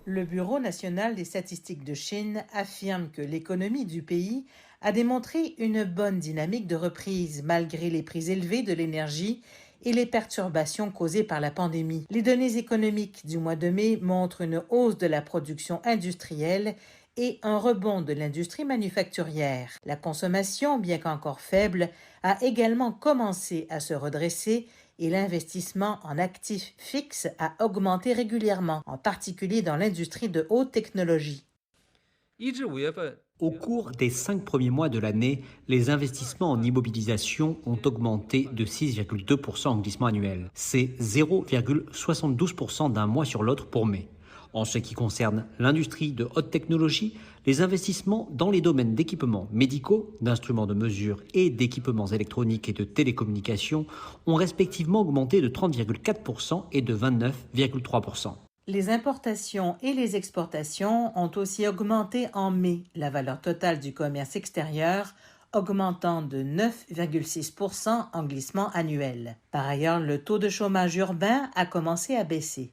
Le Bureau national des statistiques de Chine affirme que l'économie du pays a démontré une bonne dynamique de reprise malgré les prix élevés de l'énergie et les perturbations causées par la pandémie. Les données économiques du mois de mai montrent une hausse de la production industrielle et un rebond de l'industrie manufacturière. La consommation, bien qu'encore faible, a également commencé à se redresser et l'investissement en actifs fixes a augmenté régulièrement, en particulier dans l'industrie de haute technologie. Au cours des 5 premiers mois de l'année, les investissements en immobilisation ont augmenté de 6,2% en glissement annuel. C'est 0,72% d'un mois sur l'autre pour mai. En ce qui concerne l'industrie de haute technologie, les investissements dans les domaines d'équipements médicaux, d'instruments de mesure et d'équipements électroniques et de télécommunications ont respectivement augmenté de 30,4% et de 29,3%. Les importations et les exportations ont aussi augmenté en mai, la valeur totale du commerce extérieur augmentant de 9,6% en glissement annuel. Par ailleurs, le taux de chômage urbain a commencé à baisser.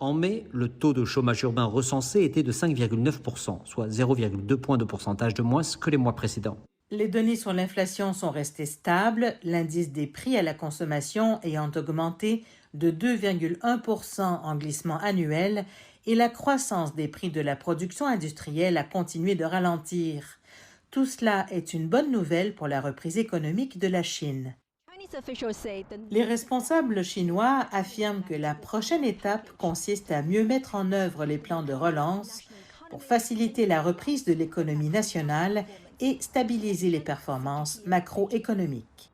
En mai, le taux de chômage urbain recensé était de 5,9%, soit 0,2 points de pourcentage de moins que les mois précédents. Les données sur l'inflation sont restées stables, l'indice des prix à la consommation ayant augmenté de 2,1% en glissement annuel et la croissance des prix de la production industrielle a continué de ralentir. Tout cela est une bonne nouvelle pour la reprise économique de la Chine. Les responsables chinois affirment que la prochaine étape consiste à mieux mettre en œuvre les plans de relance pour faciliter la reprise de l'économie nationale et stabiliser les performances macroéconomiques.